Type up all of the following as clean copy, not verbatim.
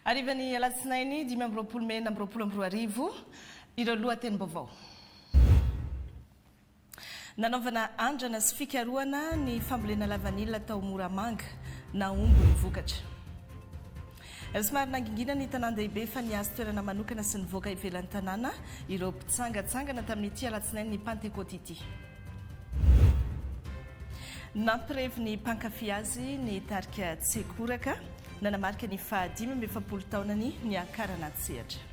Arivany alatsinainy 5 Mei 2022 ireo lohatenim-baovao. Nanaovana andrana sy fikarohana ny fambolena lavanila tao Moramanga na omby ny vokatra. Somary nangingina ny tanan-dehibe fa niazo toerana manokana sy nivoaka ivelan'ny tanàna ireo mpitsangatsangana tamin'ity alatsinainy ny Pentecote ity. Nampirevy ny mpankafy azy ny tarika Tsekoraka nanamarika ny 570 taonany ny akarana tsehatra.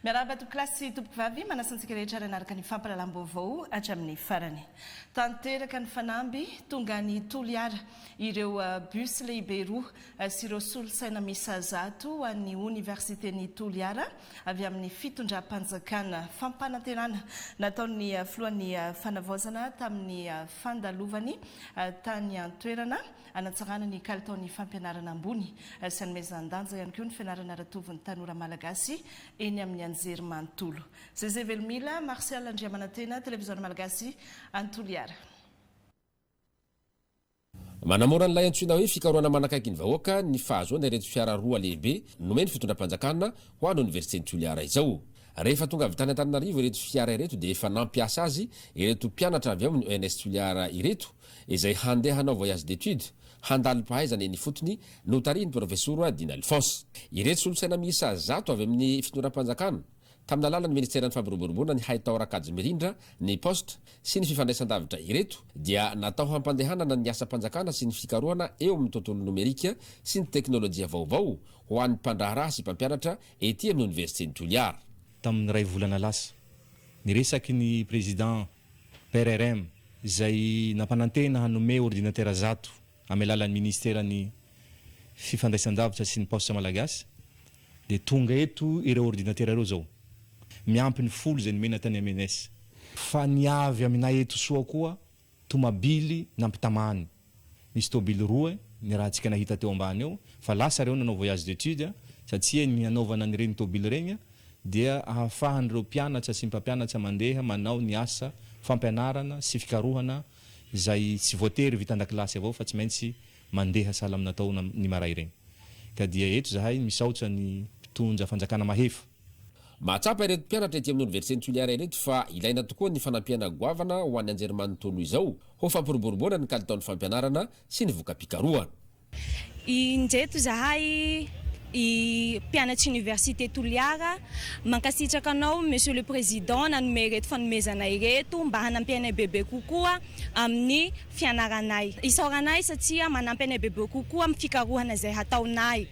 Miarahaba topilasy tompoko vavy manasantsika rehetra ranaraka ny fampalalam-baovao hatramin'ny farany. Tanteraka ny fanamby tonga ny Toliara ireo bus lehibe roa sy ireo solosaina misa zato ho an'ny Universitény Toliara avy amin'ny fitondram-panjakana fampanantenana nataon'ny filohan'ny fanavaozana tamin'ny fandalovany tany an-toerana anatsarana ny kalitaon'ny fampianarana ambony sy anomezan-danja ihany koa ny fianarana aratovy ny tanora malagasy eny amin'ny anjery manontolo. Zay velomila Martial Andriamanantena televiziona malagasy Antoliara. Manamora n'ilay antsoina hoe fikarohana manakaiky ny vahoaka ny fahazoana ireto fiara roa lehibe nomeny fitondram-panjakana ho an'ny Universitény Toliara izao. Rehefa tonga avy tany Antananarivo ireto fiara ireto dia efa nampiasa azy ireto mpianatra avy ao amin'ny ENS Toliara ireto izay handeha hanao voyage d'études handalo pahaizana eny fotony notariny professeur Dina Alphonse. Ireto solosaina miisa zato avy amin'ny fitondram-panjakana tamina alalan'ny ministèran'ny fampiroboroboana ny haitao rakajy mirindra ny poste sy ny fifandraisan-davitra ireto dia natao hampandehanana ny asa-panjakana sy ny fikarohana eo amin'ny tontolo nomerika sy ny teknôlôjia vaovao ho an'ny mpandraharaha sy mpampianatra ety amin'ny Universitény Toliara. Tamin'ny ray volana lasa niresaky ny président PRRM izay nampanantena hanome ordinateur zato amin'ny alalan'ny ministèran'ny fifandraisan-davitra sy ny poste malagasy dia tonga eto ireo ordinateur ireo zao miampy ny folo izay nomena tany MNS fa niavy aminay eto soa koa tomabily nampitamany misy tobily roa ny raha antsika nahita teo ambany eo fa lasa reo nanao voyage d'études satria ny anaovana an'ireny tobily regny dia ahafahan'ireo mpianatra sy mpampianatra mandeha manao ny asa fampianarana sy fikarohana izay tsy voatery vitan-dakilasy avao fa tsy maintsy mandeha sahala aminatao ny maray regny ka dia eto zahay misaotra ny mpitondra fanjakana mahefa. Mahatsapa ireto mpianatra ety amin'ny Universitény Toliara ireto fa ilaina tokoa ny fanampiana goavana ho an'ny anjery manontolo izao ho fampiroboroboana ny kalitaon'ny fampianarana sy ny voka-pikarohana. Indreto zahay mpianatry Université Toliara mankasitraka anao Monsieur le Président nanome ireto fanomezana ireto mba hanampianay bebe kokoa amin'ny fianaranay. Isaoranay satria manampy anay bebe kokoa amin'ny fikarohana izay hataonay.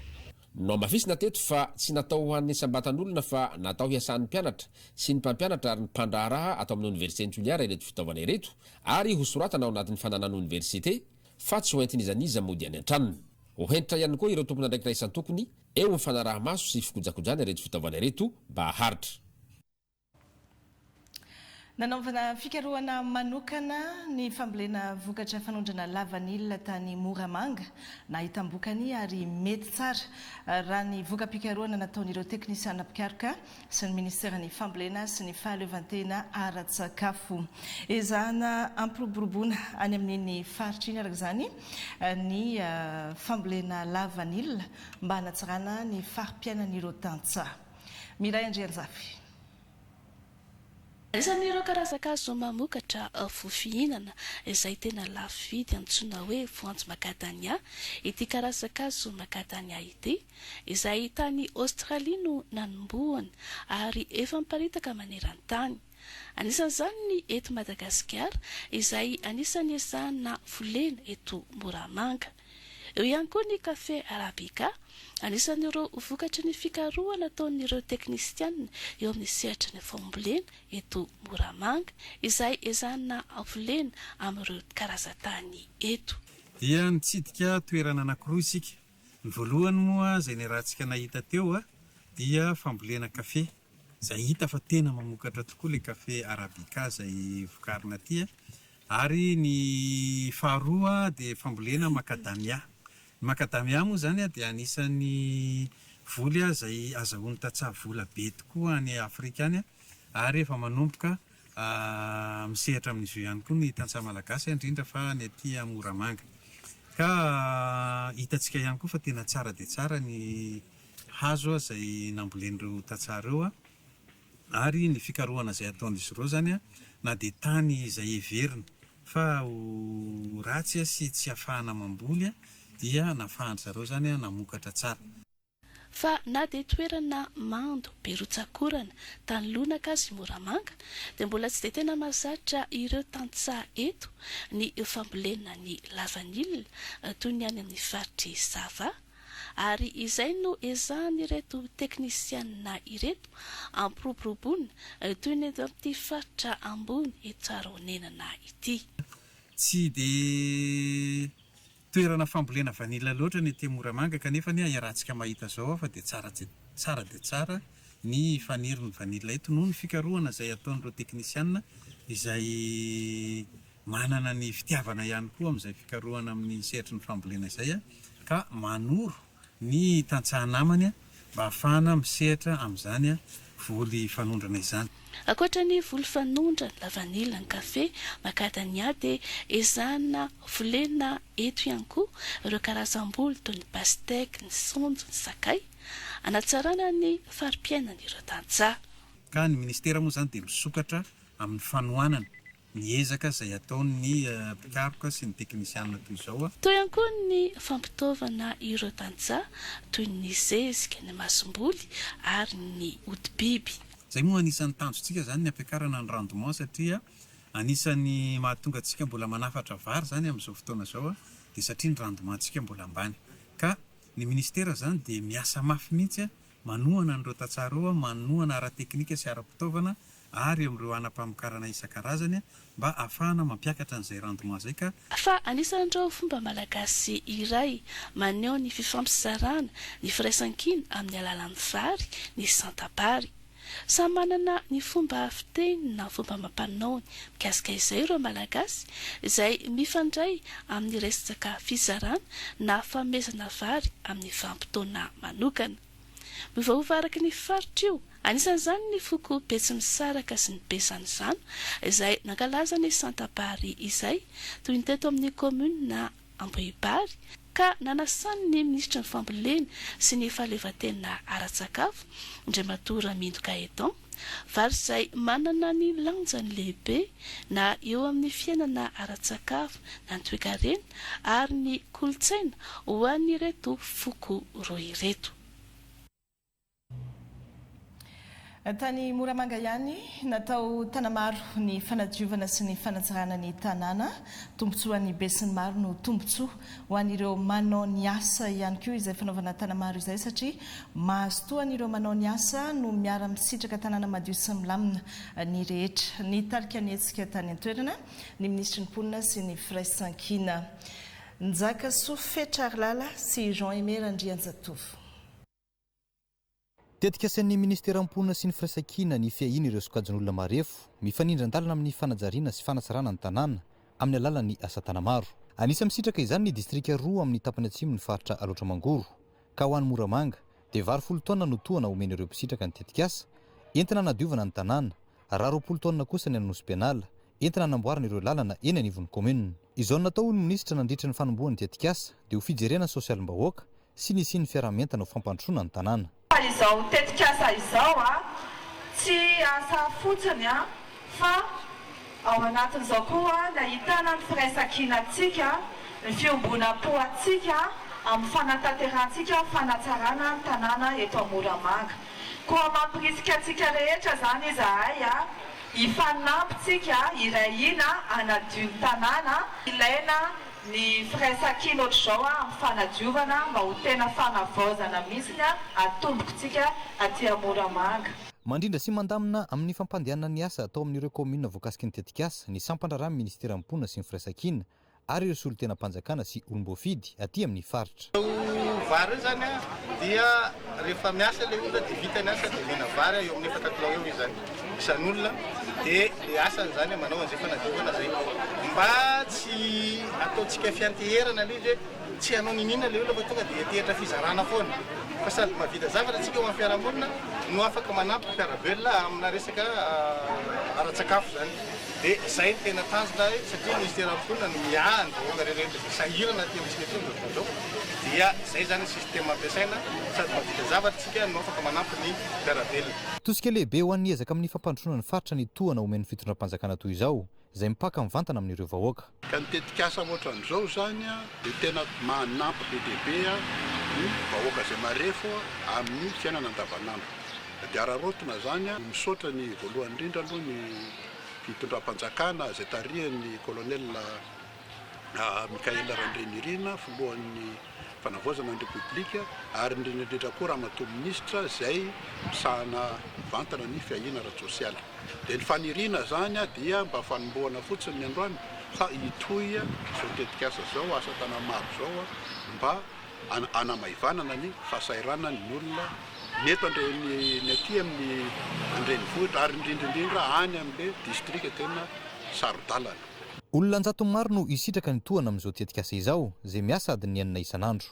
No mafisina teto fa tsy natao ho an'ny sambatan'olona fa natao hiasan'ny mpianatra sy ny mpampianatra ary ny mpandraharaha atao amin'ny Universitény Toliara ireto fitaovana ireto ary ho soratana ao anatin'ny fananana université fa tsy ho entin'izaniza mody any an-tranony. Ho hentra ihany koa ireo tompona ndraiky raisan-tokony eo amin'ny fanaraha-maso sy fikojakojana ireto fitaovana ireto mba haharitra. Nanaovana fikarohana manokana ny fambolena vokatra fanondrana lavanila tany Moramanga na hitambokany ary mety tsara raha ny voka-pikarohana nataon'ireo teknisiana pikaroka sy ny ministèran'ny fambolena sy ny fahalevantena ara-tsakafo. Ezahana ampiroboroboana any amin'iny faritra iny araka izany ny fambolena lavanila mba hanatsarana ny farim-piainan'ireo tantsaha. Miray Andrianjafy. Isan'ireo karazan-kazo mamokatra fofihinana izay tena lafo vidy antsoina hoe voanjo macadamia ity karazan-kazo macadamia ity izay tany Australia no nanombohany ary efa miparitaka maneran-tany. Anisan'izany ny eto Madagasikara izay anisan'ny ezahana volena eto Moramanga. Eo ihany koa ny kafe arabika anisan'ireo vokatra ny fikarohana ataon'ireo teknisiana eo amin'ny sehatra ny fambolena eto Moramanga izay ezahana volena amin'ireo karazan-tany eto. Dia nitsidika toerana anankiroa isika. Ny voalohany moa izay ny rahantsika nahita teo dia fambolena kafe izay hita fa tena mamokatra tokoa le kafe arabika izay vokarina aty ary ny faharoa dia fambolena macadamia. Macadamia moa zany dia anisan'ny voly izay azahoany tantsaha vola be tokoa any Afrika any ary efa manomboka misehatra amin'izy io ihany koa ny tantsaha malagasy indrindra fa ny aty Moramanga. Ka hitantsika ihany koa fa tena tsara dia tsara ny hazo izay nambolen'ireo tantsaha ireo ary ny fikarohana izay ataon'izy ireo zany na dia tany izay heverina fa ho ratsy sy tsy ahafahana mamboly dia nafahany zareo zany namokatra tsara. Fa na dia toerana mando berotsakorana tany lonaka sy Moramanga dia mbola tsy dia tena mahazatra ireo tantsaha eto ny fambolena ny lavanilina toy ny any amin'ny faritry Sava, ary izay no ezahan'ireto teknisianina ireto ampiroboroboana toy ny eto amin'ity faritra ambony etsarahonenana ity. Tsy dia toerana fambolena vanila loatra ny ety Moramanga kanefa ny iarahantsika mahita zao fa dia tsara dia tsara ny faniriny vanila eto noho ny fikarohana izay ataon'ireo teknisianina izay manana ny fitiavana ihany koa amin'izay fikarohana amin'ny sehatra ny fambolena izay ka manoro ny tantsaha namany mba ahafahana misehatra amin'izany voly fanondrana izany. Ankoatra ny voly fanondrana, lavanila, ny kafe, makadamia dia ezahana volena eto ihany koa ireo karazam-boly toy ny pastek, ny sonjo, ny sakay, hanatsarana ny fari-piainan'ireo tantsaha. Ka ny ministera moa zany dia misokatra amin'ny fanohanana ny ezaka izay ataon'ny mpikaroka sy ny teknisianina toy izao. Toy ihany koa ny fampitaovana ireo tantsaha toy ny zezika, ny masomboly ary ny hodi-biby. Izay moa anisan'ny tanjontsika zany ny ampiakarana ny rendement satria anisan'ny mahatonga antsika mbola manafatra vary zany amin'izao fotoana izao dia satria ny rendementsika mbola ambany. Ka ny ministera zany dia miasa mafy mihitsy manohana an'ireo tantsaha ireo, manohana ara-teknika sy ara-pitaovana ary amin'ireo anam-pamokarana isan-karazany mba ahafahana mampiakatra an'izay rendement izay. Ka fa anisan'ireo fomba malagasy iray maneho ny fifampizarana ny firaisan-kina amin'ny alalan'ny vary ny santabary. Samy manana ny fomba fiteny na fomba mampanao mikasika izay ireo malagasy izay mifandray amin'ny resaka fizarana na famezana vary amin'ny vanim-potoana manokana. Miovaova araka ny faritra io, anisan'izany ny foko Betsimisaraka sy ny Besanijano izay nankalaza ny santabary izay toy ny teto amin'ny komuna na Ambohibary, ka nanasany ny ministra ny fambolena sy ny fahaleovantena ara-tsakafo Andriamatora Mindoka Edon vary izay manana ny lanjany lehibe na eo amin'ny fiainana ara-tsakafo na ny toe-karena ary ny kolontsaina ho an'ireto foko roa ireto. Tany Moramanga ihany natao tana maro ny fanadiovana sy ny fanatsarana ny tanàna, tombontsoan'ny besin'ny maro no tombontsoa ho an'ireo manao ny asa ihany koa izay fanaovana tana maro izay satria mahazo toa an'ireo manao ny asa no miara-misitraka tanàna madio sy milamina ny rehetra. Ny tarika ny hetsika tany an-toerana ny ministry ny mponina sy ny firaisan-kina Nzaka Sofetra Arlala sy Jean-Aimé Randrianjatovo. Tetika asan'ny ministera mponina sy ny firaisan-kina ny fiahina ireo sokajin'olona marefo mifanindran-dalana amin'ny fanajariana sy fanatsarana ny tanàna amin'ny alalan'ny asa tanamaro. Anisa misitraka izany ny distrika 2 amin'ny tapany atsimo ny faritra Alaotramangoro, ka ho an'ny Moramanga dia vary 10 taona no toana omeny ireo mpitsitraka ny tetika asa entina nadiovana ny tanàna, raha 20 taona kosa ny anosy penala entina namboarana ireo lalana eny anivon'ny komuna. Izao natao ny ministra nandritra ny fanombohan'ny tetika asa dia ho fijerena sosialim-bahoaka sy ny fiaramentana ho fampandrosoana ny tanàna. Izao tetika asa izao tsy asa fotsiny fa ao anatin'izao koa nahitana ny firaisan-kinantsika, ny fiomboana-po antsika amin'ny fanatanterantsika fanatsarana ny tanàna eto Moramanga. Koa mampirisika antsika rehetra zany izahay ifanampitsika irahina hanadio ny tanàna, ilaina ny firaisan-kina ohatr'izao amin'ny fanadiovana mba ho tena fanavaozana mihitsy atombokontsika aty Moramanga. Mandrindra sy mandamina amin'ny fampandehanana ny asa atao amin'ireo komuna voakasiky ny tetika asa ny sampandraramy ministera mponina sy ny firaisan-kina ary ireo solon-tena-panjakana sy olom-boafidy aty amin'ny faritra. Vary zany dia rehefa miasa ilay olona dia vita ny asa dia mena vary eo amin'ny 4 kilao eo izany isan'olona dia le asany zany manao an'izay fanadiovana zay mba tsy ataontsika fianteherana ilay izy tsy hanao ninina ilay olona fa tonga dia tehatra fizarana foana fa sady mahavita zavatra atsika eo amin'ny fiarahamonina no afaka manampy mpiarabelona amina resaka ara-tsakafo zany. Dia izay no tena tanjona satria ministera amponina no miahany vahoaka rehetra sahirana aty amintsika eto zao dia izay zany sistema ampiasaina sady mahavita zavatra atsika no afaka manampy ny mpiarabelona. Tosika lehibe ho an'ny ezaka amin'ny fampandrosoana ny faritra ny tohana omen'ny fitondram-panjakana toy izao izay mipaka mivantana amin'ireo vahoaka. Ka nitetikasa ohatran'izao zany dia tena manampy be dehibe ny vahoaka izay marefo amin'ny fiainana andavanandro. Dia ararotona zany misaotra ny voalohany indrindra aloha ny fitondram-panjakana izay tarihan'ny colonel Mikael Randrenirina filohan'ny fanavaozana ny republika ary indrindra koa ramatoa ministra izay misahana vantana ny fiahina ara-tsosialy. Dia ny faniriana zany dia mba fanombohana fotsiny ny androany fa hitohy izao tetikasa zao asa tana maro zao mba anamaivanana ny fahasairana ny olona neto ny aty amin'ny andrenivohitra ary indrindra any amin'ilay distrika tena sarodalana. Olona anjato maro no isitraka ny tohana amin'izao tetikasa izao izay miasa adiny enina isan'andro.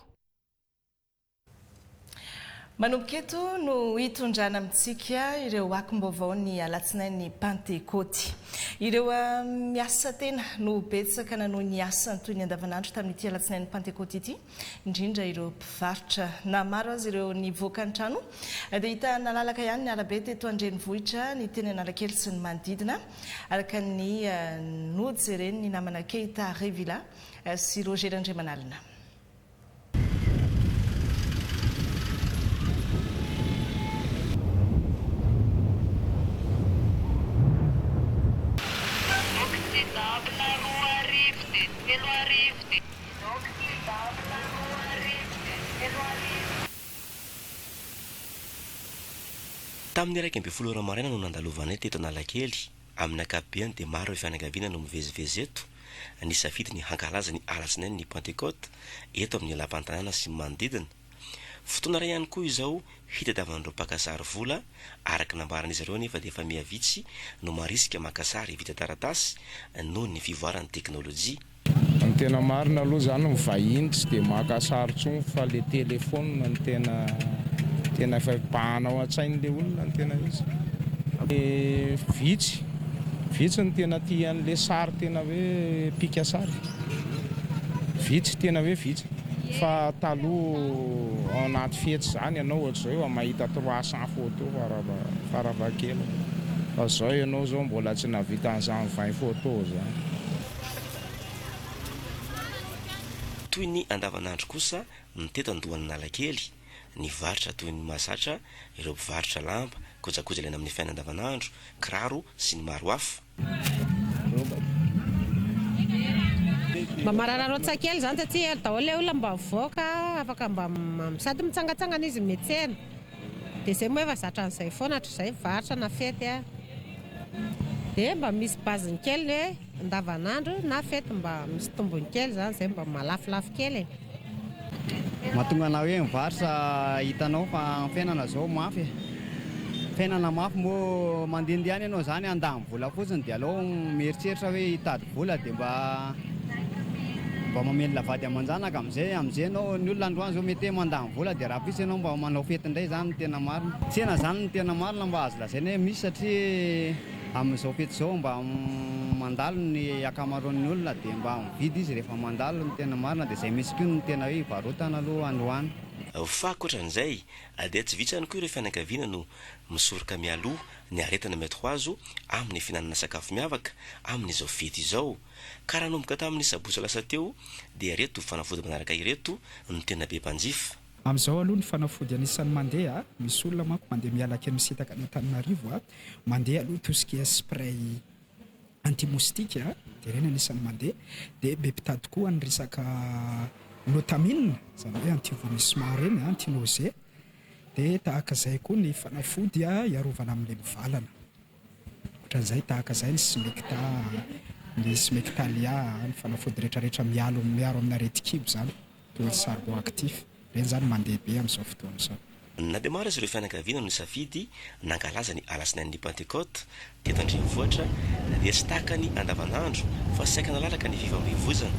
Manomboka eto no hitondrana amintsika ireo akom-baovao ny alatsinainy Pentecote. Ireo miasa tena no betsaka na no ny asa toy ny andavanandro tamin'ity alatsinainy Pentecote ity, indrindra ireo mpivarotra na maro azy ireo nivoaka ny trano dia hita nalalaka ihany ny arabe teto andrenivohitra ny teny Analakely sy ny manodidina araka ny nody jereny ny namana Keita Revila sy Roger Andriamanalina. Tamin'ny 1:00 maraina no nandalovanay teto Analakely. Amin'ny ankapobeny dia maro ireo fianakaviana no mivezivezy eto nisafidy ny hankalaza ny alatsinainy ny Pentecote eto amin'ny lapan-tanàna sy manodidina. Fotoana iray ihany koa izao hitadiavan'ireo mpakasary vola araka nambaran'izy ireo nefa dia efa mihavitsy no marisika makasary vita taratasy noho ny fivoaran'ny teknôlôjia. Ny tena marina aloha zany mivahiny tsy dia makasary tsony fa le telefôna ny tena efa pahanao an-tsain'le olona ny tena izy. Vitsy ny tena tian'le sary tena hoe pika sary. Vitsy tena hoe vitsy. Fa taloha ao anaty fety zany ianao ohatr'izao eo mahita 300 photo faravakely. Fa zao ianao zao mbola tsy navita an'izany 20 photo zany. Toy ny andavanandro kosa ny teto andohan'ny Analakely, ny varotra toy ny mahazatra ireo mpivarotra lamba, kojakoja ilaina amin'ny fiainana andavanandro, kiraro sy ny maro hafa. Mba marararotsa kely zany satria daholo ilay olona mba mivoaka afaka mba sady mitsangatsangana izy miantsena. Dia izay moa efa zatra an'izay foana hatr'izay varotra na fety dia mba misy baziny kely hoe andavanandro na fety mba misy tombony kely zany izay mba malafilafy kely. Mahatonga anao hoe mivarotra hitanao fa fiainana zao mafy. Fiainana mafy moa mandehandeha ianao zany andamy vola fotsiny dia aleo mieritreritra hoe hitady vola dia mba mamelona vady aman-janaka amin'izay anao ny olona androany zao mety mandamy vola dia raha pisy ianao mba manao fety indray zany ny tena marina. Tsena zany ny tena marina mba azo lazaina hoe misy satria amin'izao fety zao mba mandalo ny akamaroan'ny olona dia mba mividy izy rehefa mandalo ny tena marina dia izay misy koa ny tena hoe varotana aloha androany. Fa ankoatran'izay dia tsy vitsy ihany koa ireo fianakaviana no misoroka mialoha ny aretina mety ho azo amin'ny finanana sakafo miavaka amin'izao fety izao. Ka raha nomboka tamin'ny sabotsy lasa teo dia ireto fanafody manaraka ireto ny tena be mpanjifa. Amin'izao aloha ny fanafody anisan'ny mandeha, misy olona manko mandeha mialaka misitaka ny Antananarivo mandeha aloha tout ce qui est spray anti-moustique dia ireny anisan'ny mandeha. Dia be mpitady koa ny resaka notamine zany hoe anti-vomissement reny anti-nausée. Dia tahaka izay koa ny fanafody iarovana amin'ilay mivalana. Ohatran'izay tahaka izay ny smectalia, ny fanafody rehetrarehetra miaro amin'ny areti-kibo zany toy ny charbon actif. Reny zany mandeha be amin'izao fotoana izao. Na dia maro ireo fianakaviana no nisafidy nankalaza ny alatsinainy Pentecote teto andrenivohitra dia tsy tahaka ny andavanandro fa saika nalalaka ny fifamoivoizana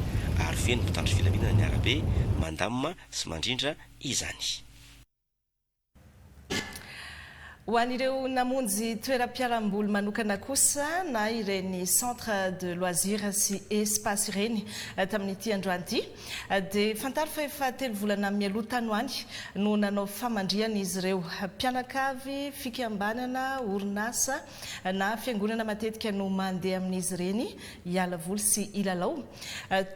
ary feno mpitandro filaminana ny arabe mandamina sy mandrindra izany. Ho an'ireo namonjy toeram-piaramboly manokana kosa na ireny centre de loisirs sy espace ireny tamin'ity androany ity dia fantaro fa efa 3 volana mialoha tany hoany no nanao famandriana izy ireo mpianakavy fikambanana orinasa na fiangonana matetika no mandeha amin'izy ireny hiala voly sy ilalao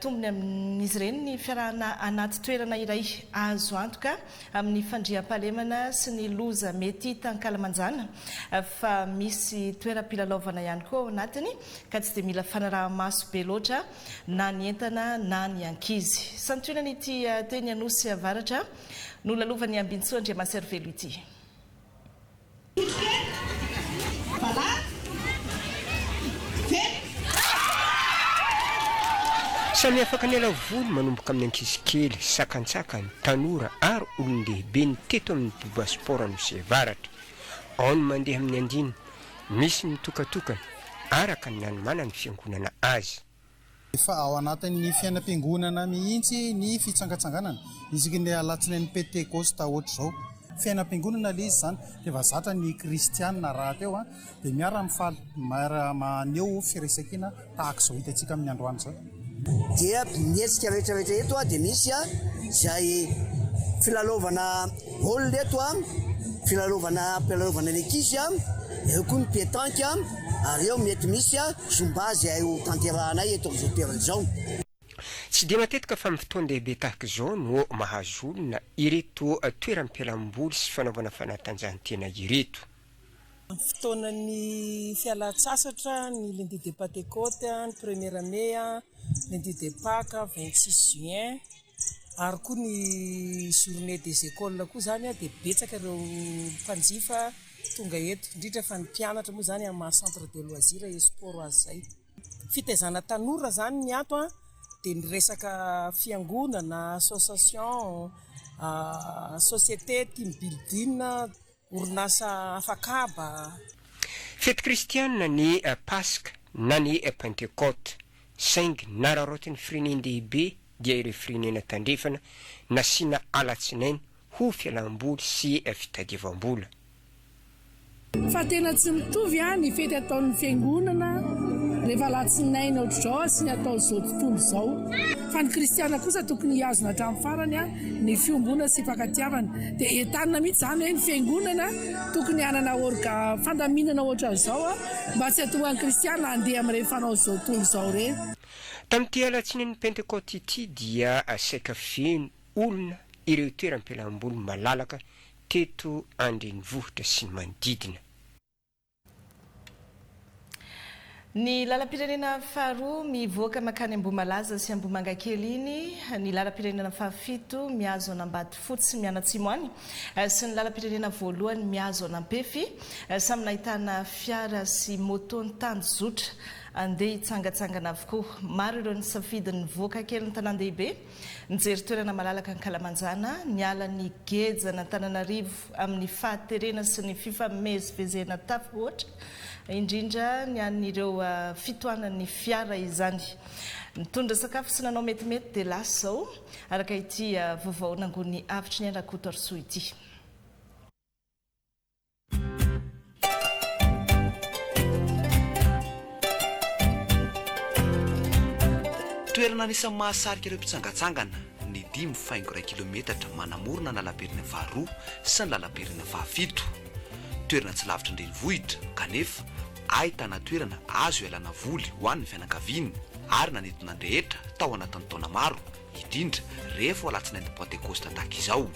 tombony amin'izy ireny ny fiarahana anaty toerana iray azo antoka amin'ny fandriam-pahalemana sy ny loza mety tankalamanjana fa misy toeram-pilalaovana ihany koa ao anatiny ka tsy dia mila fanaraha-maso be loatra na ny entana na ny ankizy santionan'ity teny anosy avaratra no lalovany Ambintsoa Andriamaservelo ity. Samy afaka ny alavoly manomboka amin'ny ankizy kely sakantsakany tanora ary olon-dehibe ny teto amin'ny boba sport anosy avaratra ao no mandeha amin'ny andiny misy mitokatokana araka ny nanomana ny fiangonana azy. Efa ao anatin'ny fiainam-piangonana mihitsy ny fitsangatsanganana isika ny alatsinainy Pentecoste ohatra zao fiainam-piangonana le izy zany dia vazatra ny kristianina raha teo dia miara mifaly maneho firesakiana tahaka izao hitantsika amin'ny androany zao. Dia mietsika rehetrarehetra eto dia misy izay filalaovana baolina eto filalaovana ny ankizy eo koa ny pétanque ary eo mety misy zumba zay ho tanterahanay eto amin'izao toerana izao. Tsy dia matetika fa amin'ny fotoan-dehibe tahaka izao no mahazo olona ireto toeram-pialamboly sy fanaovana fanatanjahantena ireto. Fotoanan'ny fialan-tsasatra ny lundi de Pentecôte, ny 1er mai, lundi de Pâques 26 juin ary koa ny journée des écoles koa zany dia betsaka ireo mpanjifa tonga eto indrindra fa ny mpianatra moa zany amin'ny centre de loisirs et sport azy zay. Fitaizana tanora zany ny ato dia ny resaka fiangonana, association, société, team building, orinasa afakaba. Fety kristianina ny Paska na ny Pentecôte saingy nararotiny firenendehibe dia ireo firenena tandrefana nasiana alatsinainy ho fialamboly sy fitadiavam-bola. Fa tena tsy mitovy ny fety ataon'ny fiangonana rehefa alatsinainy ohatr'izao sy ny atao izao tontolo izao. Fa ny kristiana kosa tokony hiazona hatramin'ny farany ny fiombona sy fankatiavana dia entanina mihitsy zany hoe ny fiangonana tokony hanana fandaminana ohatran'izao mba tsy hahatonga ny kristiana handeha amin'ireny fanao izao tontolo izao ireny. Tamin'ity alatsinainy Pentecôte ity dia saika feno olona ireo toeram-pialamboly malalaka teto andrenivohitra sy ny manodidina. Ny lalam-pirenena faharoa mivoaka makany Ambohimalaza sy Ambohimangakely iny, ny lalam-pirenena fahafito mihazo an'Ambatofotsy fotsy mianatsimo any sy ny lalam-pirenena voalohany mihazo an'Ampefy samy nahitana fiara sy moto ny tanjotra andeha hitsangatsangana avokoa. Maro ireo ny safidy ny voaka kely ny tanan-dehibe nijery toerana malalaka ny Kalamanjana niala ny geza na Antananarivo amin'ny fahaterena sy ny fifamezivezena tafo ohatra indrindra ny an'ireo fitohanan'ny fiara izany. Nitondra sakafo sy nanao metimety dia lasa zao araka ity vaovao nangony avitry ny Rakotorsoa ity. Toerana anisan'ny mahasarika ireo mpitsangatsangana ny 5 kilometatra manamorona na lalam-pirenena faharoa sy ny lalam-pirenena fahafito. Toerana tsy lavitra andrenivohitra kanefa ahitana toerana azo ialana voly ho an'ny fianakaviana ary nanentona rehetra tao anatin'ny taona maro indrindra rehefa alatsinainy Pentecoste tahaka izao.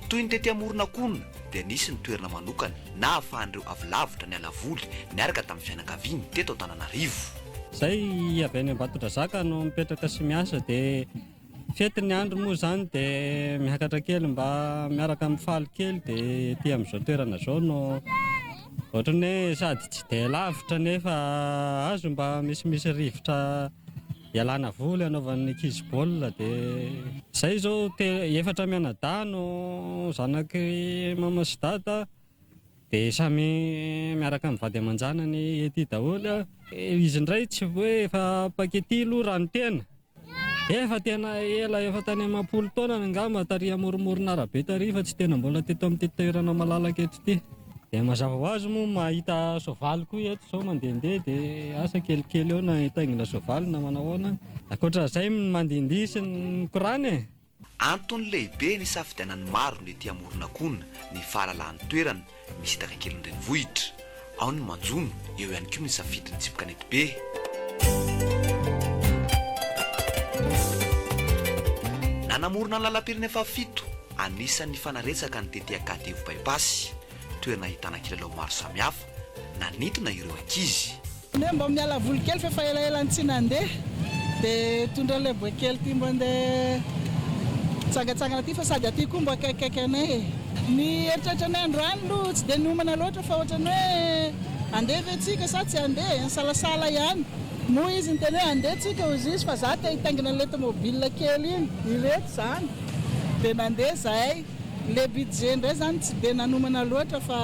Toy ny tety amorona konona dia nisy ny toerana manokana na ahafahan'ireo avy lavitra ny alavoly niaraka tamin'ny fianakaviana teto Antananarivo. Zay avy any Ambatondrazaka no mipetraka sy miasa dia fety ny andro moa zany dia miakatra kely mba miaraka mifaly kely dia ety amin'izao toerana zao no ohatrany hoe sady tsy dia lavitra nefa azo mba misimisy rivotra ialana voly anaovan'ny ankizy baolina dia zay zao efatra mianadano zanaky mama sy dada dia samy miaraka mivady aman-janany ety daholo. Izy indray tsy hoe efa pakety aloha rano tena efa tena ela efa tany amam-polo taona angamba tary amoromorona arabe tary fa tsy tena mbola teto amin'ny toerana malalaka eto ity dia mazava ho azy moa mahita soavaly koa eto zao mandehandeha dia asa kelikely eo na hitaingina soavaly na manahoana ankoatran'izay mandehandeha sy ny korany e. Antony lehibe ny safidianany maro ny ety amoronakona ny fahalalan'ny toerana misy hitaka kely an-drenivohitra ao ny manjono eo ihany koa ny safidiny tsipikanety be. Nanamorona ny lalam-pirina fafito anisan'ny fanaretsaka ny tety Akadevo Bypass toerana ahitana kilalao maro samihafa nanintona ireo ankizy. Mba miala voly kely fa elaelany tsy nandeha dia tondra lehibe kely ty mba andeha tsangatsangana ty fa sady aty koa mba akaikaiky anay ny eritreritranay androany aloha tsy dia niomana loatra fa ohatrany hoe andeha ve tsika sa tsy andeha salasala ihany moa izy ny teny hoe andeha tsika ozy izy fa za te hitaingina leta mobile kely iny ireto zany dia nandeha zahay le budget ndray zany tsy dia nanomana loatra fa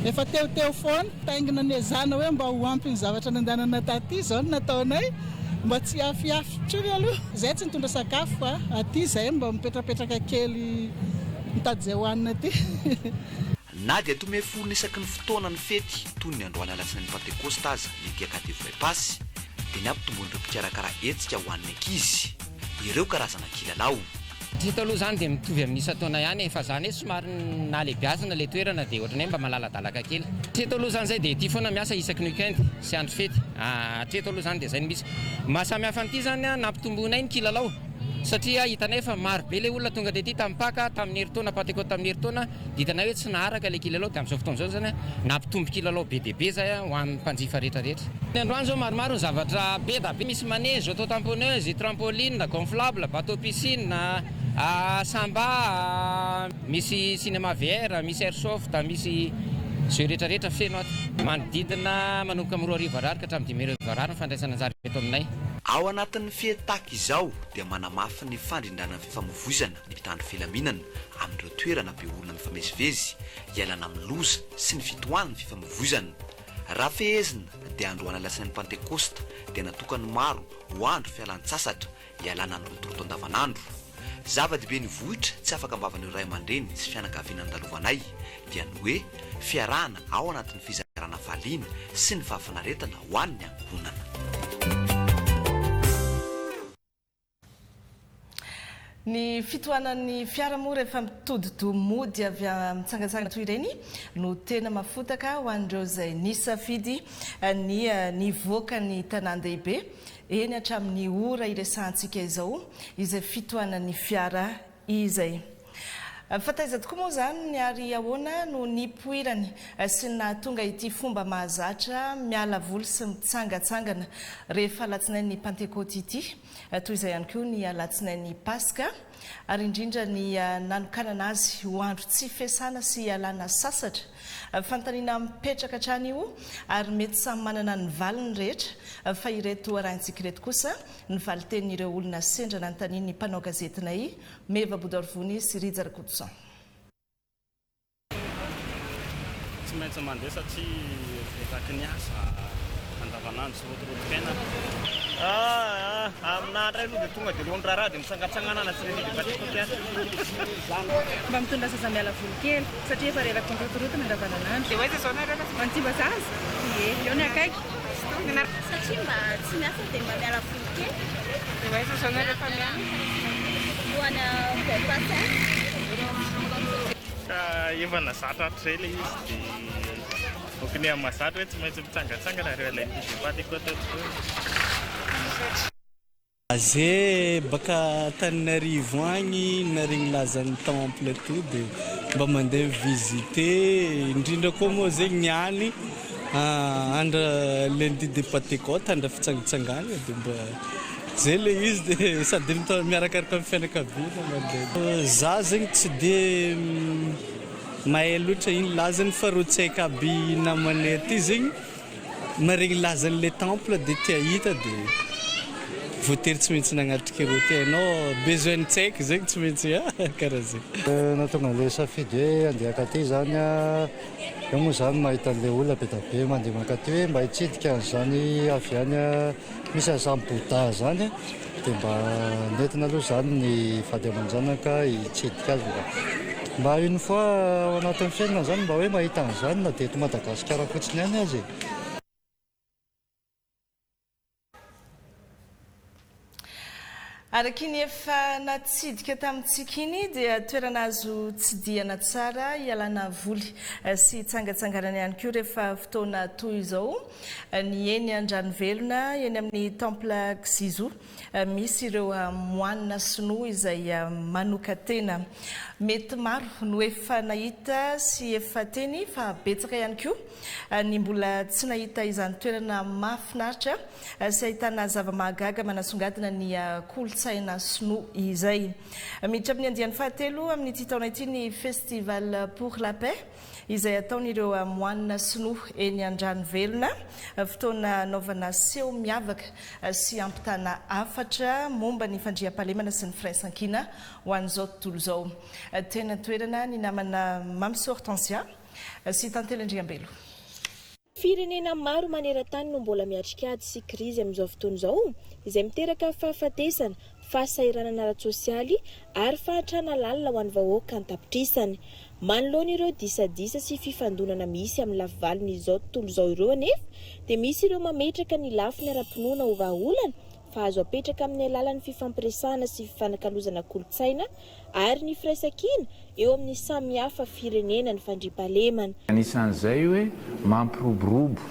efa teoteo foana taingina ny zana hoe mba ho ampy ny zavatra nandanana taty zao no nataonay mba tsy afiafy trony aloha zay tsy nitondra sakafo fa aty zay mba mipetrapetraka kely mitady zay hohanina aty. Na dia tome folona isaky ny fotoana ny fety toy ny androany alatsinainy Pentecoste aza ny ety Akadevo Bypass dia ny ampitombon'ireo mpikarakara etsika ho an'ny ankizy ireo karazana kilalao. Tito aloha zany dia mitovy amin'ny isa-taona ihany fa zany hoe somary nalehibiazana le toerana dia ohatrany hoe mba malaladalaka kely. Tito aloha zany zay dia ety foana miasa isaky ny weekend sy andro fety. Tito aloha zany dia zay no misy mahasamihafa an'ity zany nampitombonay ny kilalao satria hitanay fa maro be le olona tonga dia ety tamin'ny paka tamin'ny herintaona Pentecoste tamin'ny herintaona dia hitanay hoe tsy naharaka le kilalao dia amin'izao fotoana izao zany nampitombo kilalao be dia be zay ho an'ny mpanjifa rehetrarehetra. Ny androany zao maromaro ny zavatra be da be misy manège, auto-tamponneuse, trampoline, gonflable, bateau piscine, samba, misy cinéma VR, misy airsoft, misy jeu rehetrarehetra feno ato. Manodidina manomboka amin'ny 2 arivo ka hatramin'ny 5 arivo ny fandraisana anjara eto aminay. Ao anatin'ny fihetaka izao dia manamafy ny fandrindrana fifamoivoizana ny mpitandro filaminana amin'ireo toerana be olona mifamezivezy ialana amin'ny loza sy ny fitohanany fifamoivoizana. Raha fehezina dia androany alatsinainy Pentecoste dia natokany maro ho andro fialan-tsasatra ialana amin'ny rotoroto andavanandro. Zava-dehibe ny vohitra tsy afaka ambavan'ireo ray aman-dreny sy fianakaviana andalovanay dia ny hoe fiarahana ao anatin'ny fizarana valiana sy ny fahafinaretana ho an'ny ankohonana. Ny fitohanan'ny fiara moa rehefa mitodido mody avy mitsangatsangana toy ireny no tena mafotaka ho an'ireo izay nisafidy ny nivoaka ny tanan-dehibe eny hatramin'ny ora iresantsika izao izay fitohanan'ny fiara izay. Fataiza tokoa moa zany ny ary ahoana no nipoirany sy nahatonga ity fomba mahazatra miala voly sy mitsangatsangana rehefa alatsinain'ny Pentecote ity toy izay ihany koa ny alatsinain'ny Paska ary indrindra ny nanokanana azy ho andro tsy fiasana sy ialana sasatra. Fantaniana mipetraka hatrany io ary mety samy manana ny valiny rehetra fa ireto arahantsika ireto kosa ny valiten'ireo olona sendra nanontanian'ny mpanao gazetinay Meva Bodarvony sy Rijara Kodson. Tsy maintsy mandeha satria etaky ny asa andavanandro sy rotorotom-piainana. Aminandro aloha dia tonga dia lony raharaha dia mitsangatsangana anaty Pentecote. Mba mitondra zaza miala voly kely satria efa reraka ny rotoroto ny andavanandro. Dia hoaiza zao nareo mantsiba zaza? Ie, eo ny akaiky. Satria mba tsy miasa dia mba miala voly kely. Dia hoaiza zao nareo fa miala? Loana Bypass. Efa nazatra hatray ilay izy dia okony amin'ny mahazatra hoe tsy maintsy mitsangatsangana reo ilay Pentecote Azay baka Tananarivo agny naregny lazan'ny temple to dia mba mandeha visiter indrindra koa moa zegny niany andra lundi de Pentecote andra fitsangatsangana dia mba zay le izy dia sady miarakaraka amin'ny fianakaviana mandeha. Za zegny tsy dia mahay loatra iny lazany fa ro tsy haika aby namanay aty zegny maregny lazan'le temple dia tia hita dia voatery tsy maintsy nagnatrika ireo ty hainao besoin tsy haiko zegny tsy maintsy karaha zay. Nahatonga an'ilay safidy hoe andehaka aty zany eo moa zany mahita an'ilay olona be da be mandeha mankaty hoe mba hitsidika an'izany avy any misy azamy Bouddha zany dia mba nentina aloha zany ny vady aman-janaka hitsidika azy mba mba une fois ao anatin'ny fiainana zany mba hoe mahita an'izany na dia eto Madagasikara fotsiny ihany azy. Araky ny efa natsidika tamintsika iny dia toerana azo tsidihana tsara ialana voly sy tsangatsanganana ihany koa rehefa fotoana toy izao ny eny Andranovelona eny amin'ny temple Xizu misy ireo moine sinoa izay manoka tena mety maro no efa nahita sy efa teny fa betsaka ihany koa ny mbola tsy nahita izany toerana mahafinaritra sy ahitana zava-mahagaga manasongadina ny kolotsaina sinoa izay. Miditra amin'ny andiany fahatelo amin'ny ity taona ity ny festival pour la paix izay ataon'ireo moine sinoa eny Andranovelona fotoana anaovana seho miavaka sy ampitana hafatra momba ny fandriam-pahalemana sy ny firaisan-kina ho an'izao tontolo izao. Tena toerana ny namana Mamso Hortensia sy Tantely Andriambelo. Firenena maro maneran-tany no mbola miatrika ady sy krizy amin'izao fotoana izao izay miteraka fahafatesana, fahasairanana ara-tsosialy ary fahatrana lalina ho an'ny vahoaka an-tapitrisany. Manoloana ireo disadisa sy fifandonana misy amin'ny lafivalin'izao tontolo izao ireo anefa dia misy ireo mametraka ny lafiny ara-pinoana ho vahaolana fa azo apetraka amin'ny alalan'ny fifampiresahana sy fifanakalozana kolotsaina ary ny firaisan-kina eo amin'ny samihafa firenena ny fandriam-pahalemana. Anisan'izay hoe mampiroborobo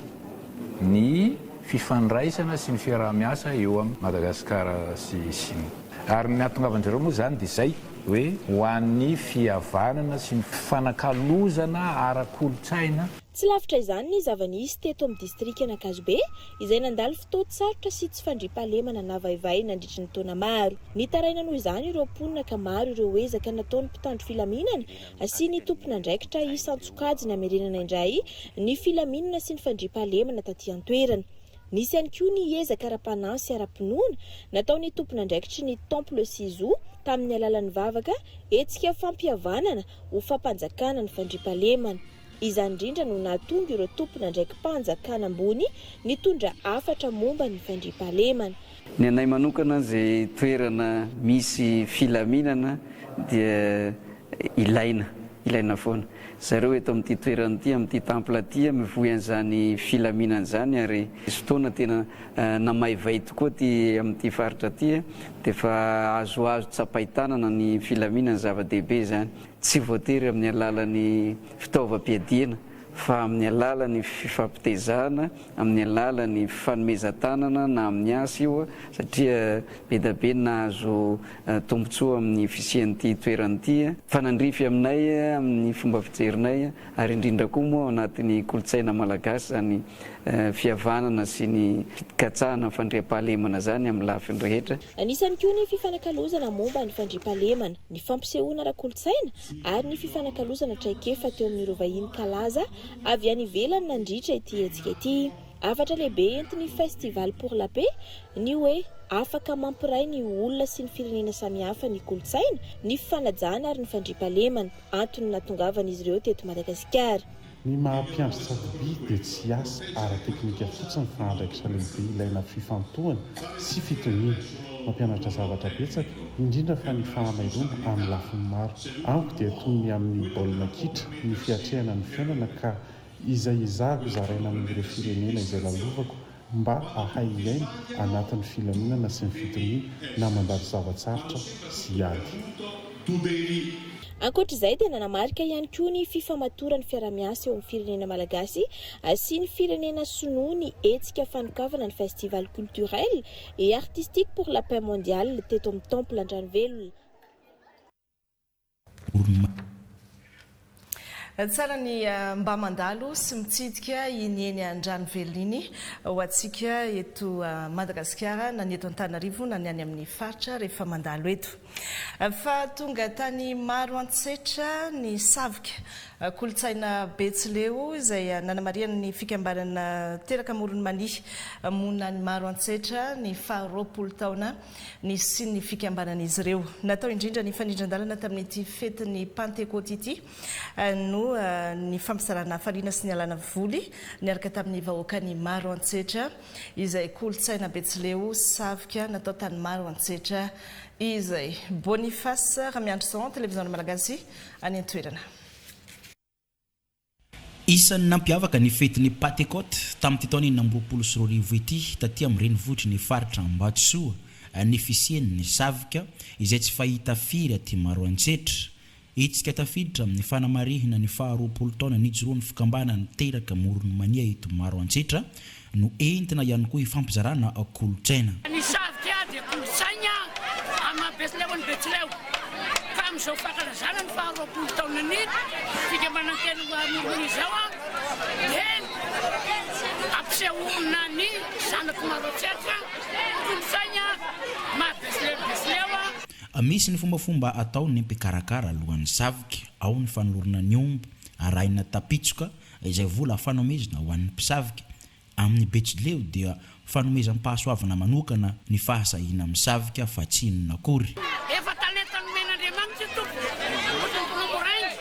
ny fifandraisana sy ny fiaraha-miasa eo amin'ny Madagasikara sy Sinoa. Ary ny ahatongavan'izareo moa izany dia izay hoe ho an'ny fihavanana sy ny fifanakalozana ara-kolotsaina. Tsy lavitra izany ny zava-nisy teto amin'ny distrika Anakazobe izay nandalo fotoan-tsarotra sy tsy fandriam-pahalemana navaivay nandritra ny taona maro. Nitaraina noho izany ireo mponina ka maro ireo ezaka nataon'ny mpitandro filaminana sy ny tompon'andraikitra isan-tsokajy namerenana indray ny filaminana sy ny fandriam-pahalemana taty an-toerana. Nisy ihany koa ny ezaka ara-panahy sy ara-pinoana nataon'ny tompon'andraikitry ny temple Xizu tamin'ny alalan'ny vavaka hetsika fampihavanana ho fampanjakana ny fandriam-pahalemana. Izany indrindra no nahatonga ireo tompon'andraiky mpanjakana ambony nitondra hafatra momba ny fandriam-pahalemana. Ny anay manokana izay toerana misy filaminana dia ilaina foana. Zareo eto amin'ity toerana ity, amin'ity temple ity mivoy an'izany filaminana izany ary isy fotoana tena namaivay tokoa ty amin'ity faritra ity dia fa azoazo tsapahitanana ny filaminana zava-dehibe izany. Tsy voatery amin'ny alalan'ny fitaovam-piadiana fa amin'ny alalan'ny fifampitezahana, amin'ny alalan'ny fanomezan-tanana na amin'ny asa io satria be da be nahazo tombontsoa amin'ny fisian'ity toeran'ity fanandrify aminay amin'ny fomba fijerinay ary indrindra koa moa ao anatin'ny kolotsaina malagasy zany fihavanana sy ny fikatsahana fandriam-pahalemana zany amin'ny lafiny rehetra. Anisan'ny koa ny fifanakalozana momba ny fandriam-pahalemana, ny fampisehoana ara-kolotsaina ary ny fifanakalozana traikefa teo amin'ireo vahiny kalaza avy any ivelany nandritra ity hetsika ity. Hafatra lehibe entin'ny festival pour la paix ny hoe afaka mampiray ny olona sy ny firenena samihafa ny kolotsaina, ny fifanajana ary ny fandriam-pahalemana antony nahatongavan'izy ireo teto Madagasikara. Ny mahampiandry tsakoby dia tsy asa ara-teknika fotsiny fa andraikitra lehibe ilaina fifantohana sy fitoniana mampianatra zavatra betsaka indrindra fa ny fahamairona amin'ny lafiny maro. Amiko dia toy ny amin'ny baolina kitra ny fiatrehana ny fiainana ka izay izago zaraina amin'ireo firenena izay lalovako mba ahay iaina anatin'ny filaminana sy ny fitoniana na mandalo zavatsarotra sy ady. Ankoatr'izay dia nanamarika ihany koa ny fifamatorany fiaraha-miasa eo amin'ny firenena malagasy sy ny firenena sinoa ny hetsika fanokafana ny festival culturel et artistique pour la paix mondiale teto amin'ny temple Andranovelona. Tsara ny mba mandalo sy mitsidika iny eny Andranovelona iny ho antsika eto Madagasikara na ny eto Antananarivo na ny any amin'ny faritra rehefa mandalo eto. Fa tonga tany maro antsetra ny savoka kolotsaina Betsileo izay nanamariana ny fikambanana teraka morony mani mona ny maro antsetra ny faharoapolo taona ny sy ny fikambanan'izy ireo. Natao indrindra ny fanindran-dalana tamin'ity fetin'ny Pentecote ity no no ny fampisarana farina sy ny alana voly niaraka tamin'ny vahoakany maro antsetra izay kolotsaina Betsileo Savika natao tany maro antsetra izay Boniface Ramiandroson télévision malagasy any an-toerana. Isan'ny nampiavaka ny fetin'ny Pentecote tamin'ny taona 1920 ity taty amin'ny renivohitry ny faritra Ambatsoa ny fisian'ny Savika izay tsy fahita firy aty maro antsetra. Itsika tafiditra amin'ny fanamarihina ny 20 taona nijoroan'ny fikambana niteraka Moronimania eto maro antsetra no entina ihany koa ifampizarana kolotsaina. Ny Savika dia kolotsaina amam-Betsileo ny Betsileo. Ka amin'izao fankalazana ny 20 taona ny fikambanantelo Moronimania izao dia ampisehoana ny zanako maro antsetra kolotsaina ma-Betsileo. Misy ny fombafomba ataony mpikarakara alohan'ny Savika, ao ny fanolorana ny omby, arahina tapitsoka izay vola fanomezana ho an'ny mpisavika. Amin'ny Betsileo dia fanomezana pahasoavana manokana ny fahasahina amin'ny Savika fa tsy inona akory. Efa talenta nomen'Andriamanitra tompo. Nomboraingy.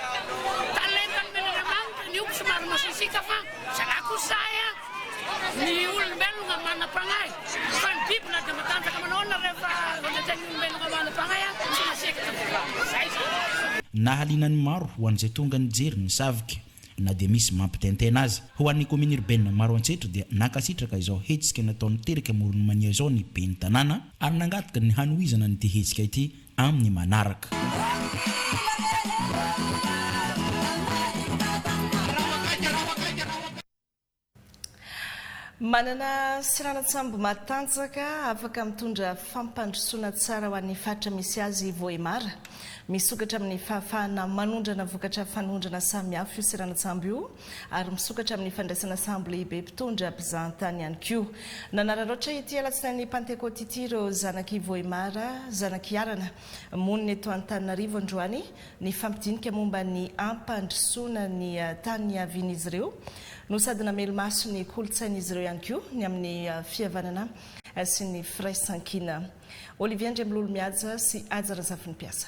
Talenta nomen'Andriamanitra ny omby somary masisika fa salako saya ny olombelona manam-pagnahy. Fa ny Bibla dia matanjaka manao rehefa ny olombelona manam-pagnahy tsy masika. Nahalinany maro ho an'izay tonga nijery ny Savika na dia misy mampitentena azy. Ho an'ny kominy urbaine maro antsetra dia nakasitraka izao hetsika nataony teraka Moronimania izao ny ben'ny tanàna ary nangataka ny hanohizana ny hetsika ity amin'ny manaraka. Manana siranatsambo matanjaka afaka mitondra fampandrosoana tsara ho an'ny fatra misy azy voemara. Misokatra amin'ny fahafahana manondrana vokatra fanondrana samihafa io siranatsambo io ary misokatra amin'ny fandraisana sambo lehibe mpitondra mpizahantany ihany koa. Nanararoatra ity alatsinain'ny Pentecote ity ireo zanaky voemara, zanaky arana monina eto Antananarivo androany ny fampidinika momba ny ampandrosoana ny tany avian'izy ireo no sady namelo maso ny kolotsain'izy ireo ihany koa ny amin'ny fihavanana sy ny firaisankina. Olivier Ndremlolo miaja sy Ajarazafy ny piasa.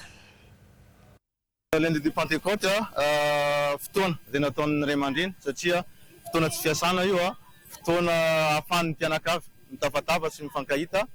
Lundi du Pentecôte fotoana izay nataon'ny Ray aman-dreny satria fotoana tsy fiasana io fotoana ahafahan'ny mpianakavy mitafatava sy mifankahita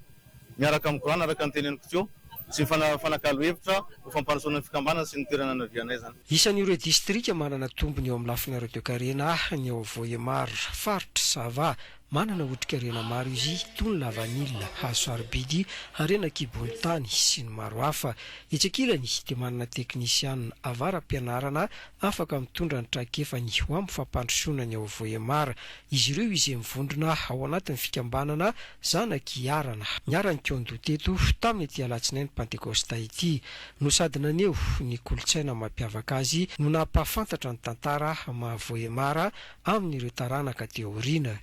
miaraka amin'ny korana araka ny teneniko teo sy fanakalo hevitra ho fampandrosoana ny fikambana sy ny toerana navianay zany. Isan'ireo distrika manana tombony eo amin'ny lafina radio-karena ny ao Voemara, faritra Sava manana otrik'arena maro izy toy ny Lavanila, Hasoarbidy, Arena Kibontany sy ny maro hafa. Etsakilany dia manana teknisianina avaram-pianarana afaka mitondra ny trakefany ho amin'ny fampandrosoana ny ao Voemara. Izy ireo izay mivondrona ao anatin'ny fikambanana zanaky arana. Niarany Kiondo teto tamin'ny ity alatsinainy Pentecoste ity no sady naneo ny kolotsaina mampiavaka azy no nampahafantatra ny tantara ma Voemara amin'ireo taranaka teo aoriana.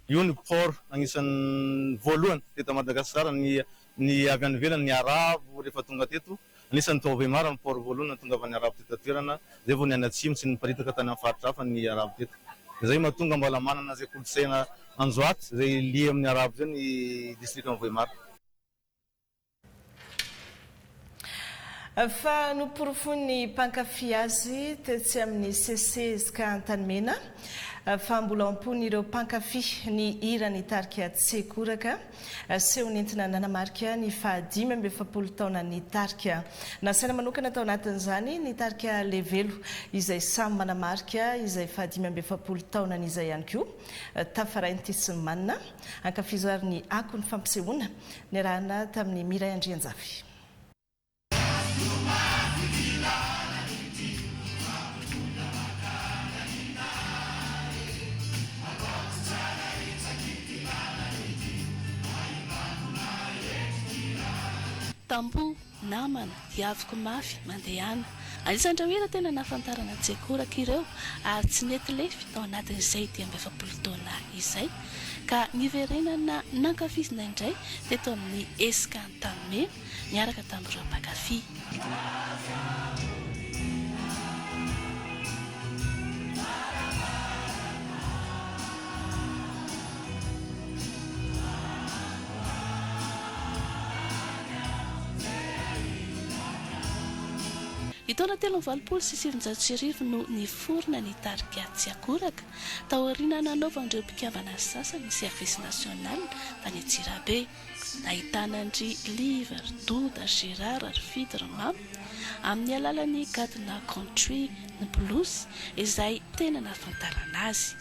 Anisan'ny voalohany teto Madagasikara ny avy any ivelany ny arabo rehefa tonga teto anisan'ny tao Voemara ny port voalohany tonga avy ny arabo teto toerana zay vao ny any atsimo sy ny paritaka tany amin'ny faritra hafa ny arabo teto. Zay mahatonga mbola manana zay kolotsaina anjoaty zay lia amin'ny arabo zay ny distrikta Voemara. Fa noporofony mpankafy azy tetsy amin'ny sesezika Antanimena fa mbola ampony ireo mpankafy ny hira ny tarika Tsekoraka seho nentina nanamarika ny 570 taona ny tarika. Nasaina manokana tao anatin'izany ny tarika levelo izay samy manamarika izay 570 taona n'izay ihany koa tafarainty sy manana ankafizary ny ako ny fampisehoana ny arahana tamin'ny Miray Andrianjafy. Tambo namana diaviko mafy mandehana anisan'nydra hoe tena nafantarana Tsekoraka ireo ary tsy nety lefy tao anatin'izay 270 taona izay ka niverenana nankafizina indray teto amin'ny esika Antanimena niaraka tamin'ireo mpankafy. taona 3 no niforona ny tarika tsy akoraka taoriana nanaova andreo mpikambana sasany service national tany Antsirabe. Nahitana ndry Liver, Doda, Gérard ary Fidrama amin'ny alalan'ny gadona country ny blues izay tena nahafantarana azy.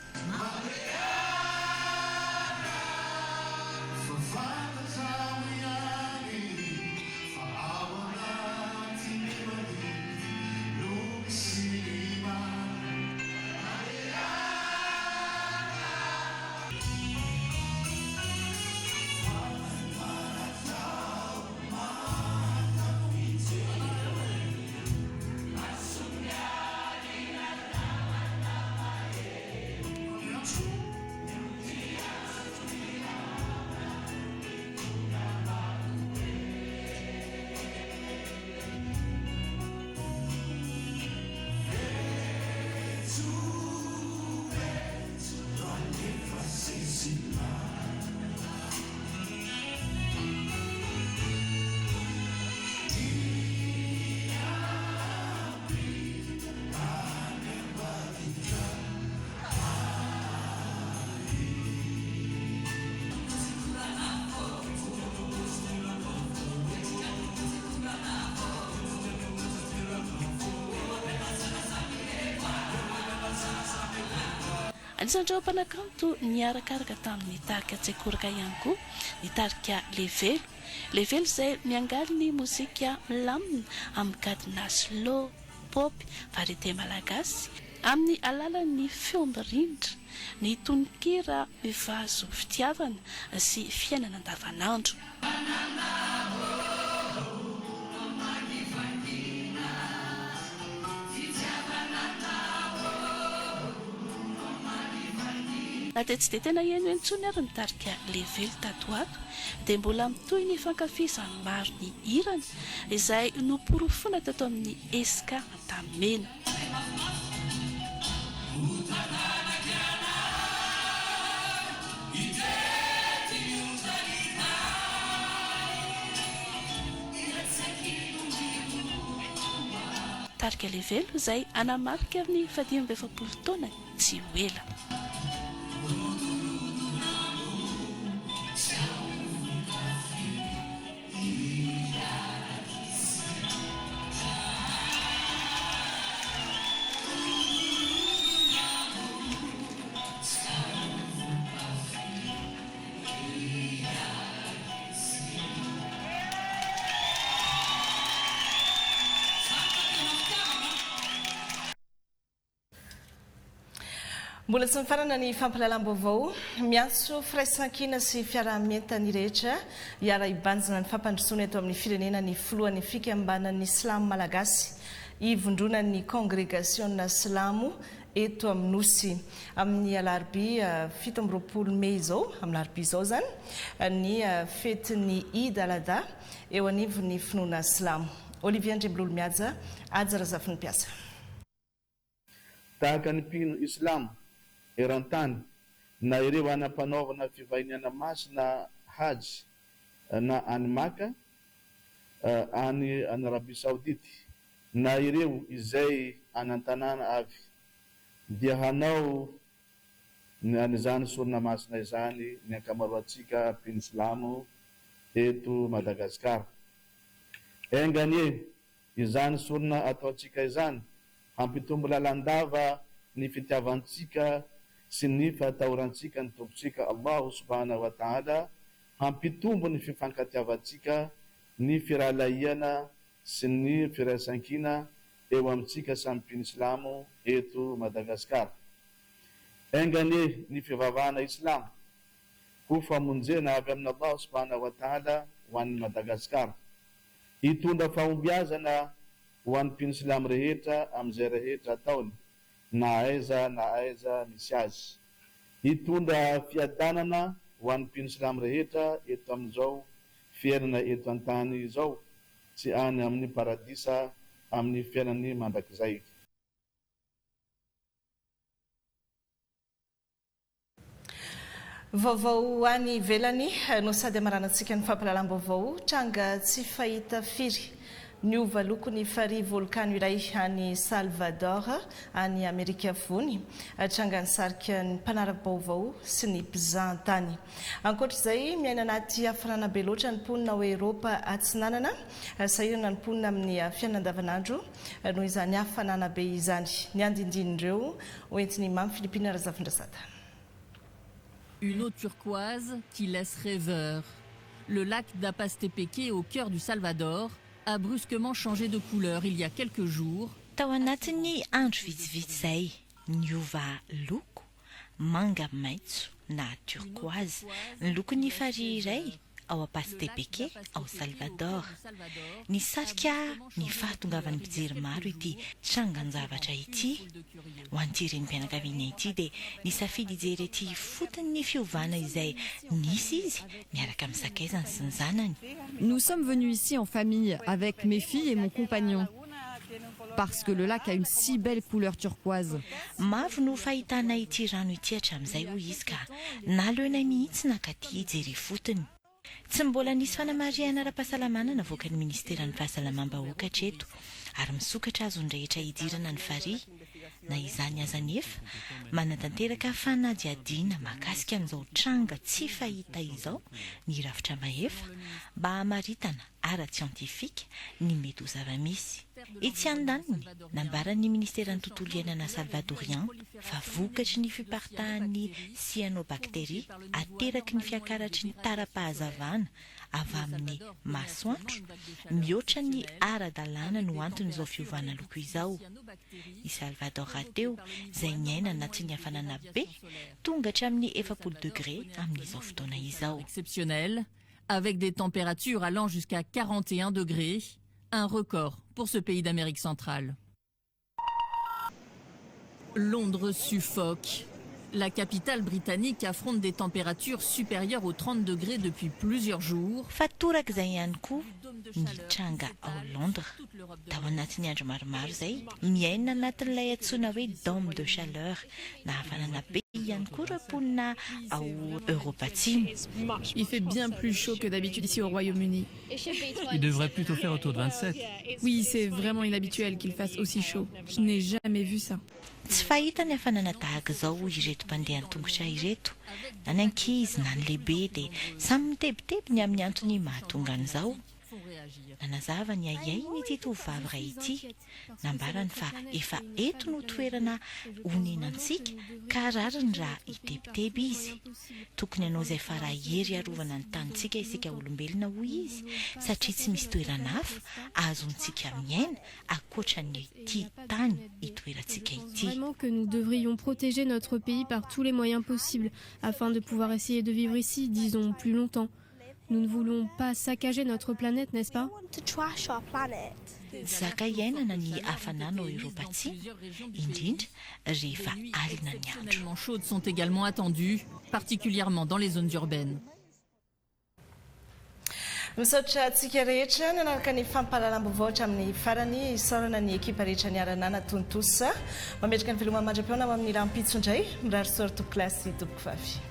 Anisan'ireo mpanakanto niarakaraka tamin'ny tarika tsy akoraka ihany koa ny tarika levelo. Levelo izay miangaly ny mozika milamina amin'ny gadona slow pop variété malagasy amin'ny alalan'ny feom-birindra, ny tononkira mivazo fitiavana sy fiainana andavanandro. Raha tsy dia tena eno intsony ary ny tarika levelo tato ato dia mbola mitohy ny fankafizany maro ny hirany izay noporofona tato amin'ny SK Antamena. Tarika levelo izay anamarika ny 27 taona tsy ho ela. Mbola tsy mifarana ny fampalalam-baovao, miantso firaisan-kina sy fiaraha-mientana rehetra hiara-ibanjina ny fampandrosoana eto amin'ny firenena ny filohan'ny fikambanan'ny Silamo Malagasy ivondronan'ny Congrégation Silamo eto amin'ny Nosy amin'ny alarobia 17 Mei izao, amin'ny alarobia izao zany ny fetin'ny Eid al-Adha eo anivon'ny finoana Silamo. Olivier Ndrembololo miaja ajara zafin'ny mpiasa. Tahaka ny mpino Islamo eran-tany na ireo anam-panaovana fivahiniana masina Hajj na any Maka, any Arabia Saodity na ireo izay anan-tanàna avy dia hanao an'izany sorona masina izany ny ankamaroantsika mpino Islamo eto Madagasikara. Enganie izany sorona ataontsika izany hampitombo lalandava ny fitiavantsika sy ny fahatahorantsika ny tompontsika Allahu subhanahu wa ta'ala, hampitombo ny fifankatiavantsika, ny firalahiana sy ny firaisan-kina eo amintsika samy mpino Islamo eto Madagasikara. Enganie ny fivavahana Islamo ho famonjena avy amin'ny Allah subhanahu wa ta'ala ho an'ny Madagasikara, hitondra fahombiazana ho an'ny mpino Islamo rehetra amin'izay rehetra ataony na aiza misy azy, hitondra fiadanana ho an'ny mpino Islamo rehetra eto amin'izao fiainana eto an-tany izao sy any amin'ny paradisa amin'ny fiainany mandrakizay. Vaovao any ivelany no sady amaranantsika ny fampalalam-baovao tranga tsy fahita firy niova lokony farihy volkano iray any Salvador any Amerika Avony atranga nisarika ny mpanara-baovao sy ny mpizahan-tany. Ankoatr'izay miaina anaty hafanana be loatra ny mponina ao Eropa atsinanana sahirana ny mponina amin'ny fiainana andavanandro noho izany hafanana be izany. Ny andindin'ireo hoentiny mamy Philippine Razavindrazata. Une eau turquoise qui laisse rêveur. Le lac d'Apastepeque au cœur du Salvador a brusquement changé de couleur il y a quelques jours. Tao anatin'ny andro vitsivitsy izay niova loko manga maitso na turquoise ny lokon'ny farihy iray ao Apastepeque ao Salvador. Nisarika ny fahatongavan'ny mpijery maro ity trangan-javatra ity. Ho an'ity renim-pianakaviana ity dia nisafidy hijery ity fotony ny fiovana izay nisy izy miaraka amin'ny sakaizany sy ny zanany. Nous sommes venus ici en famille avec mes filles et mon compagnon parce que le lac a une si belle couleur turquoise. Mavo no fahitana ity rano ity hatramin'izay hoy izy ka naleona mihitsy nakaty hijery fotony. Tsy mbola nisy fanamariana ara-pahasalamana navoaka ny ministeran'ny fahasalamam-bahoaka hatreto ary misokatra azo ny rehetra hidirana ny farihy. Na izany aza nefa manatanteraka fanadihadiana mahakasika amin'izao tranga tsy fahita izao ny rafitra mahefa mba hamaritana ara-tsiantifika ny mety ho zava-misy. Etsy andaniny nambaran'ny ministeran'ny tontolo iainana salvadorian fa vokatry ny fiparitahan'ny cyanobactérie ateraky ny fiakaratry ny tara-pahazavana avy amin'ny masoandro mihoatra ny ara-dalàna no antony izao fiovana loko izao. I Salvador rateo izay niaina anatin'ny hafanana be tonga hatramin'ny 40 degré amin'izao fotoana izao. Exceptionnel, avec des températures allant jusqu'à 41 degrés, un record pour ce pays d'Amérique centrale. Londres suffoque. La capitale britannique affronte des températures supérieures aux 30 degrés depuis plusieurs jours. Fatoraka izay ihany koa ny tranga ao Londres. Tao anatin'ny andro maromaro izay miaina anatin'ilay antsoina hoe dôme de chaleur na hafanana be ihany koa ireo mponina ao Europa atsimo. Il fait bien plus chaud que d'habitude ici au Royaume-Uni. Il devrait plutôt faire autour de 27. Oui, c'est vraiment inhabituel qu'il fasse aussi chaud. Je n'ai jamais vu ça. Tsy fahita ny hafanana tahaka izao ireto mpandeha an-tongotra ireto na ny ankizy na ny lehibe dia samy mitebiteby ny amin'ny antony mahatonga an'izao. Nanazava ny aiainy ity tovovavy iray ity nambarany fa efa eto no toerana honenantsika ka rariny raha hitebiteby izy. Tokony hanao izay farahery arovana ny tanintsika isika olombelona hoy izy satria tsy misy toerana hafa azontsika miaina akoatra ny ity tany itoerantsika ity. Vraiment que nous devrions protéger notre pays par tous les moyens possibles afin de pouvoir essayer de vivre ici, disons, plus longtemps. Nous ne voulons pas saccager notre planète, n'est-ce pas? Zaka iainana ny hafanana ao Europa atsy indrindra rehefa alina ny andro. Exceptionnellement chaudes sont également attendues, particulièrement dans les zones urbaines. Misaotra antsika rehetra nanaraka ny fampahalalam-baovao hatramin'ny farany isaorana ny ekipa rehetra niarana natontosa mametraka ny veloma mandra-piona amin'ny rampitso indray mirary sorto klasy toboko vavy.